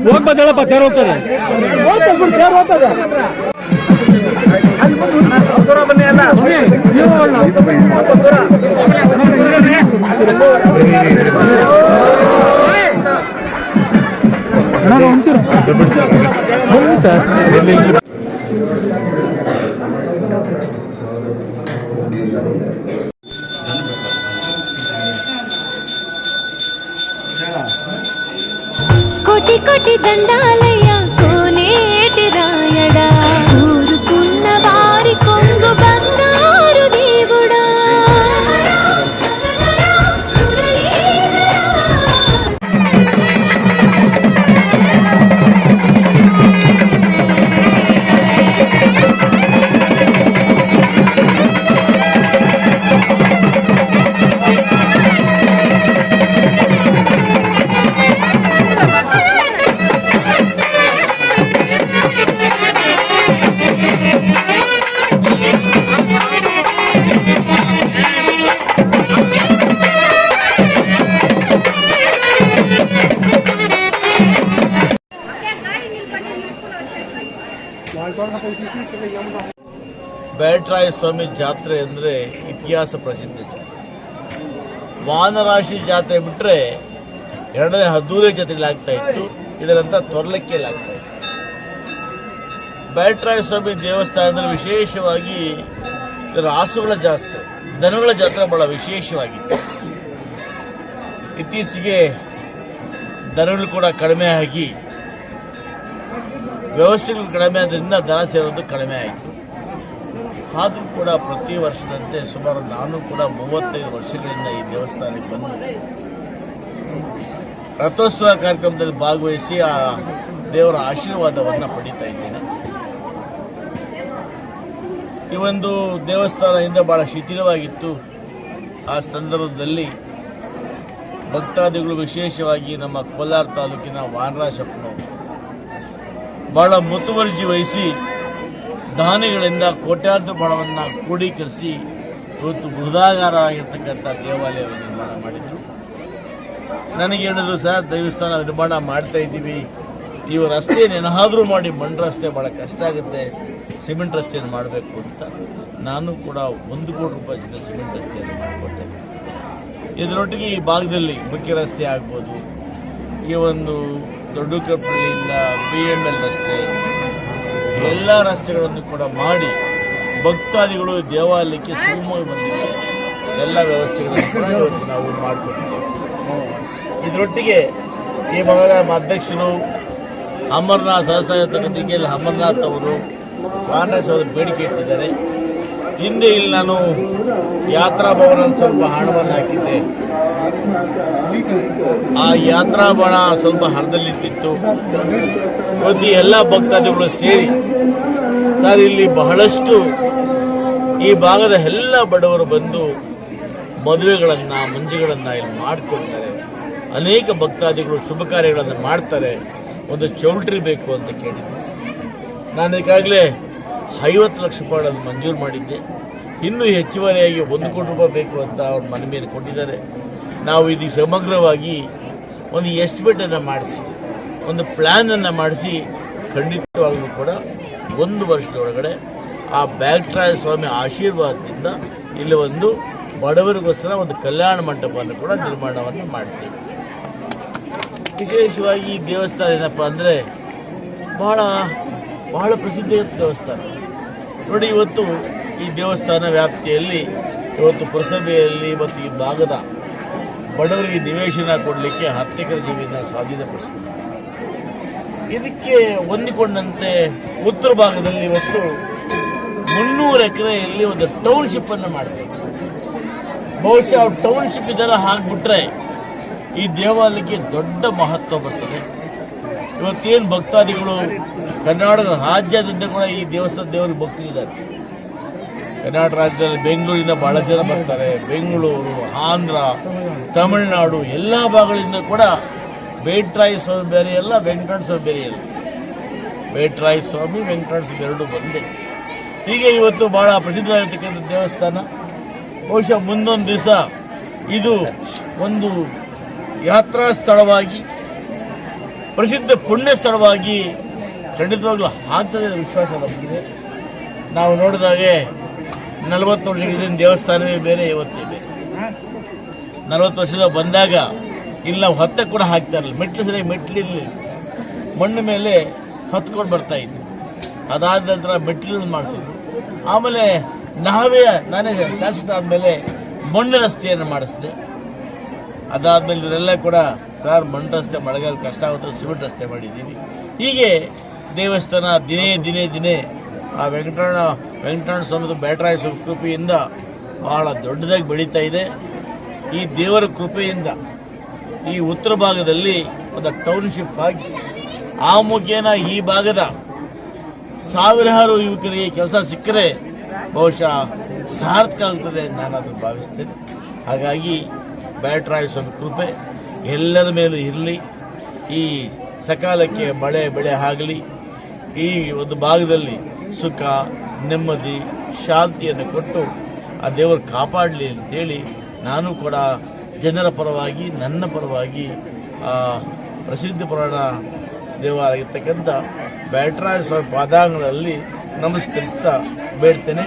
ಹೋಗ್ಬತ್ತೇಳಪ್ಪ, ತೇರು ಹೋಗ್ತದೆ. ಬನ್ನಿ ಅಲ್ಲ ಸರ್. కోటి కోటి దండాలయ్య కోనేటి రాయడా ఊరుకున్న వారి కొంగు బంగారు దేవుడా. ಬೇಟರಾಯ ಸ್ವಾಮಿ ಜಾತ್ರೆ ಅಂದರೆ ಇತಿಹಾಸ ಪ್ರಸಿದ್ಧ. ವಾನರಾಶಿ ಜಾತ್ರೆ ಬಿಟ್ಟರೆ ಎರಡನೇ ಹದ್ದೂರೇ ಜಾತ್ರೆಗಳಾಗ್ತಾ ಇತ್ತು, ಇದರಂತ ತೊರ್ಲಕ್ಕೆಲಾಗ್ತಾ ಇತ್ತು. ಬೇಟರಾಯ ಸ್ವಾಮಿ ದೇವಸ್ಥಾನದಲ್ಲಿ ವಿಶೇಷವಾಗಿ ರಾಸುಗಳ ಜಾತ್ರೆ, ದನಗಳ ಜಾತ್ರೆ ಬಹಳ ವಿಶೇಷವಾಗಿತ್ತು. ಇತ್ತೀಚೆಗೆ ದನಗಳು ಕೂಡ ಕಡಿಮೆ ಆಗಿ ವ್ಯವಸ್ಥೆಗಳು ಕಡಿಮೆ ಆದ್ದರಿಂದ ದನ ಸೇರೋದು ಕಡಿಮೆ ಆಯಿತು. ಆದರೂ ಕೂಡ ಪ್ರತಿ ವರ್ಷದಂತೆ ಸುಮಾರು ನಾನು ಕೂಡ 35 ವರ್ಷಗಳಿಂದ ಈ ದೇವಸ್ಥಾನಕ್ಕೆ ಬಂದು ರಥೋತ್ಸವ ಕಾರ್ಯಕ್ರಮದಲ್ಲಿ ಭಾಗವಹಿಸಿ ಆ ದೇವರ ಆಶೀರ್ವಾದವನ್ನು ಪಡೀತಾ ಇದ್ದೇನೆ. ಈ ಒಂದು ದೇವಸ್ಥಾನ ಹಿಂದೆ ಬಹಳ ಶಿಥಿಲವಾಗಿತ್ತು. ಆ ಸಂದರ್ಭದಲ್ಲಿ ಭಕ್ತಾದಿಗಳು, ವಿಶೇಷವಾಗಿ ನಮ್ಮ ಕೋಲಾರ ತಾಲೂಕಿನ ವಾನರಾಶಪ್ಪನವರು ಬಹಳ ಮುತುವರ್ಜಿ ವಹಿಸಿ ದಾನಿಗಳಿಂದ ಕೋಟ್ಯಾಂತರ ಹಣವನ್ನು ಕ್ರೋಢೀಕರಿಸಿ ಇವತ್ತು ಬೃಹದಾಗಾರ ಆಗಿರ್ತಕ್ಕಂಥ ದೇವಾಲಯವನ್ನು ನಿರ್ಮಾಣ ಮಾಡಿದರು. ನನಗೆ ಹೇಳಿದ್ರು, ಸರ್ ದೇವಸ್ಥಾನ ನಿರ್ಮಾಣ ಮಾಡ್ತಾ ಇದ್ದೀವಿ, ನೀವು ರಸ್ತೆಯನ್ನು ಏನಾದರೂ ಮಾಡಿ, ಮಣ್ಣು ರಸ್ತೆ ಭಾಳ ಕಷ್ಟ ಆಗುತ್ತೆ, ಸಿಮೆಂಟ್ ರಸ್ತೆಯನ್ನು ಮಾಡಬೇಕು ಅಂತ ನಾನು ಕೂಡ 1 ಕೋಟಿ ರೂಪಾಯಿ ಸಿಮೆಂಟ್ ರಸ್ತೆಯನ್ನು ಮಾಡಿಕೊಟ್ಟೆ. ಇದರೊಟ್ಟಿಗೆ ಈ ಭಾಗದಲ್ಲಿ ಮುಖ್ಯ ರಸ್ತೆ ಆಗ್ಬೋದು, ಈ ಒಂದು ದೊಡ್ಡ ಕಪ್ಪಳ್ಳಿಯಿಂದ BML ರಸ್ತೆ, ಎಲ್ಲ ರಸ್ತೆಗಳನ್ನು ಕೂಡ ಮಾಡಿ ಭಕ್ತಾದಿಗಳು ದೇವಾಲಯಕ್ಕೆ ಸುಗಮವಾಗಿ ಬಂದಿದೆ. ಎಲ್ಲ ವ್ಯವಸ್ಥೆಗಳನ್ನು ಕೂಡ ಇವತ್ತು ನಾವು ಮಾಡಿಕೊಟ್ಟಿದ್ದೇವೆ. ಇದರೊಟ್ಟಿಗೆ ಈ ಭಾಗದ ಅಧ್ಯಕ್ಷರು ಅಮರನಾಥ್ ಸಹಸಾಗತಕತೆಯಲ್ಲಿ ಅಮರನಾಥ್ ಅವರು ವಾನರಾಜ್ ಅವರು ಬೇಡಿಕೆ ಇಟ್ಟಿದ್ದಾರೆ. ಹಿಂದೆ ಇಲ್ಲಿ ನಾನು ಯಾತ್ರಾ ಭವನ ಸ್ವಲ್ಪ ಹಣವನ್ನು ಹಾಕಿದ್ದೆ. ಆ ಯಾತ್ರಾ ಭವನ ಸ್ವಲ್ಪ ಹರಿದಲ್ಲಿದ್ದಿತ್ತು. ಇವತ್ತು ಎಲ್ಲ ಭಕ್ತಾದಿಗಳು ಸೇರಿ, ಸರ್ ಇಲ್ಲಿ ಬಹಳಷ್ಟು ಈ ಭಾಗದ ಎಲ್ಲ ಬಡವರು ಬಂದು ಮದುವೆಗಳನ್ನು, ಮುಂಜಿಗಳನ್ನು ಇಲ್ಲಿ ಮಾಡ್ಕೊಳ್ತಾರೆ. ಅನೇಕ ಭಕ್ತಾದಿಗಳು ಶುಭ ಕಾರ್ಯಗಳನ್ನು ಮಾಡ್ತಾರೆ. ಒಂದು ಚೌಲ್ಟ್ರಿ ಬೇಕು ಅಂತ ಕೇಳಿದ್ದೆ. ನಾನು ಈಗಾಗಲೇ 50 ಲಕ್ಷ ರೂಪಾಯಿ ಮಂಜೂರು ಮಾಡಿದ್ದೆ. ಇನ್ನೂ ಹೆಚ್ಚುವರಿಯಾಗಿ 1 ಕೋಟಿ ರೂಪಾಯಿ ಬೇಕು ಅಂತ ಅವ್ರ ಮನವಿಯನ್ನು ಕೊಟ್ಟಿದ್ದಾರೆ. ನಾವು ಇದು ಸಮಗ್ರವಾಗಿ ಒಂದು ಎಸ್ಟಿಮೇಟನ್ನು ಮಾಡಿಸಿ, ಒಂದು ಪ್ಲ್ಯಾನನ್ನು ಮಾಡಿಸಿ, ಖಂಡಿತವಾಗಲೂ ಕೂಡ 1 ವರ್ಷದೊಳಗಡೆ ಆ ಬೇಟರಾಯ ಸ್ವಾಮಿ ಆಶೀರ್ವಾದದಿಂದ ಇಲ್ಲಿ ಒಂದು ಬಡವರಿಗೋಸ್ಕರ ಒಂದು ಕಲ್ಯಾಣ ಮಂಟಪವನ್ನು ಕೂಡ ನಿರ್ಮಾಣವನ್ನು ಮಾಡ್ತೀವಿ. ವಿಶೇಷವಾಗಿ ಈ ದೇವಸ್ಥಾನ ಏನಪ್ಪ ಅಂದರೆ ಬಹಳ ಪ್ರಸಿದ್ಧ ದೇವಸ್ಥಾನ ನೋಡಿ. ಇವತ್ತು ಈ ದೇವಸ್ಥಾನ ವ್ಯಾಪ್ತಿಯಲ್ಲಿ ಇವತ್ತು ಪುರಸಭೆಯಲ್ಲಿ ಮತ್ತು ಈ ಭಾಗದ ಬಡವರಿಗೆ ನಿವೇಶನ ಕೊಡಲಿಕ್ಕೆ 10 ಎಕರೆ ಜಮೀನ ಸ್ವಾಧೀನಪಡಿಸಿದೆ. ಇದಕ್ಕೆ ಹೊಂದಿಕೊಂಡಂತೆ ಉತ್ತರ ಭಾಗದಲ್ಲಿ ಇವತ್ತು 300 ಎಕರೆಯಲ್ಲಿ ಒಂದು ಟೌನ್ಶಿಪ್ ಅನ್ನು ಮಾಡಬೇಕು. ಬಹುಶಃ ಟೌನ್ಶಿಪ್ ಇದೆಲ್ಲ ಹಾಕ್ಬಿಟ್ರೆ ಈ ದೇವಾಲಯಕ್ಕೆ ದೊಡ್ಡ ಮಹತ್ವ ಬರ್ತದೆ. ಇವತ್ತೇನು ಭಕ್ತಾದಿಗಳು ಕರ್ನಾಟಕ ರಾಜ್ಯದಿಂದ ಕೂಡ ಈ ದೇವರಿಗೆ ಭಕ್ತರಿದ್ದಾರೆ. ಕರ್ನಾಟಕ ರಾಜ್ಯದಲ್ಲಿ ಬೆಂಗಳೂರಿಂದ ಬಹಳ ಜನ ಬರ್ತಾರೆ. ಬೆಂಗಳೂರು, ಆಂಧ್ರ, ತಮಿಳುನಾಡು ಎಲ್ಲ ಭಾಗಗಳಿಂದ ಕೂಡ ಬೇಟರಾಯ ಸ್ವಾಮಿ ಬೇರೆಯಲ್ಲ, ವೆಂಕಟೇಶ್ವರ ಸ್ವಾಮಿ ಬೇರೆಯಲ್ಲ. ಬೇಟರಾಯ ಸ್ವಾಮಿ, ವೆಂಕಟೇಶ್ವರ ಸ್ವಾಮಿ ಎರಡೂ ಬಂದೆ. ಹೀಗೆ ಇವತ್ತು ಬಹಳ ಪ್ರಸಿದ್ಧವಾಗಿರ್ತಕ್ಕಂಥ ದೇವಸ್ಥಾನ. ಬಹುಶಃ ಮುಂದೊಂದು ದಿವಸ ಇದು ಒಂದು ಯಾತ್ರಾ ಸ್ಥಳವಾಗಿ, ಪ್ರಸಿದ್ಧ ಪುಣ್ಯ ಸ್ಥಳವಾಗಿ ಖಂಡಿತವಾಗ್ಲೂ ಆಗ್ತದೆ ವಿಶ್ವಾಸ ನಮಗಿದೆ. ನಾವು ನೋಡಿದಾಗೆ 40 ವರ್ಷಗಳಿಂದ ದೇವಸ್ಥಾನವೇ ಬೇರೆ, ಇವತ್ತೇ ಬೇರೆ. 40 ವರ್ಷದ ಬಂದಾಗ ಇಲ್ಲಿ ನಾವು ಹತ್ತ ಕೂಡ ಹಾಕ್ತಾ ಇರಲಿಲ್ಲ, ಮೆಟ್ಲು ಸರಿಯಾಗಿ ಮೆಟ್ಲಿರಲಿಲ್ಲ, ಮಣ್ಣು ಮೇಲೆ ಹತ್ಕೊಂಡು ಬರ್ತಾ ಇದ್ವಿ. ಅದಾದ ನಂತರ ಮೆಟ್ಲು ಮಾಡಿಸಿದ್ರು. ಆಮೇಲೆ ನಾನೇ ಶಾಸಕ ಆದಮೇಲೆ ಮಣ್ಣು ರಸ್ತೆಯನ್ನು ಮಾಡಿಸಿದೆ. ಅದಾದಮೇಲೆ ಇವರೆಲ್ಲ ಕೂಡ ಸರ್ ಮಣ್ಣು ರಸ್ತೆ ಮಳೆಗಾಲ ಕಷ್ಟ ಆಗುತ್ತೆ, ಸಿಮೆಂಟ್ ರಸ್ತೆ ಮಾಡಿದ್ದೀವಿ. ಹೀಗೆ ದೇವಸ್ಥಾನ ದಿನೇ ಆ ವೆಂಕಟರಮಣ ಸ್ವಾಮಿ ಬ್ಯಾಟರಾಯ ಸ್ವಾಮಿ ಕೃಪೆಯಿಂದ ಬಹಳ ದೊಡ್ಡದಾಗಿ ಬೆಳೀತಾ ಇದೆ. ಈ ದೇವರ ಕೃಪೆಯಿಂದ ಈ ಉತ್ತರ ಭಾಗದಲ್ಲಿ ಒಂದು ಟೌನ್ಶಿಪ್ ಆಗಿ ಆ ಮುಖೇನ ಈ ಭಾಗದ ಸಾವಿರಾರು ಯುವಕರಿಗೆ ಕೆಲಸ ಸಿಕ್ಕರೆ ಬಹುಶಃ ಸಾರ್ಥಕ ಆಗ್ತದೆ ಅಂತ ನಾನು ಅದನ್ನು ಭಾವಿಸ್ತೇನೆ. ಹಾಗಾಗಿ ಬ್ಯಾಟರಾಯ ಸ್ವಾಮಿ ಕೃಪೆ ಎಲ್ಲರ ಮೇಲೂ ಇರಲಿ. ಈ ಸಕಾಲಕ್ಕೆ ಮಳೆ ಬೆಳೆ ಆಗಲಿ, ಈ ಒಂದು ಭಾಗದಲ್ಲಿ ಸುಖ ನೆಮ್ಮದಿ ಶಾಂತಿಯನ್ನು ಕೊಟ್ಟು ಆ ದೇವರು ಕಾಪಾಡಲಿ ಅಂತೇಳಿ ನಾನು ಕೂಡ ಜನರ ಪರವಾಗಿ ನನ್ನ ಪರವಾಗಿ ಪ್ರಸಿದ್ಧ ಪುರಾಣ ದೇವರಾಗಿರ್ತಕ್ಕಂಥ ಬ್ಯಾಟರಾಯ ಸ್ವಾಮಿ ಪಾದಾಂಗಗಳಲ್ಲಿ ನಮಸ್ಕರಿಸ್ತಾ ಬೇಡ್ತೇನೆ.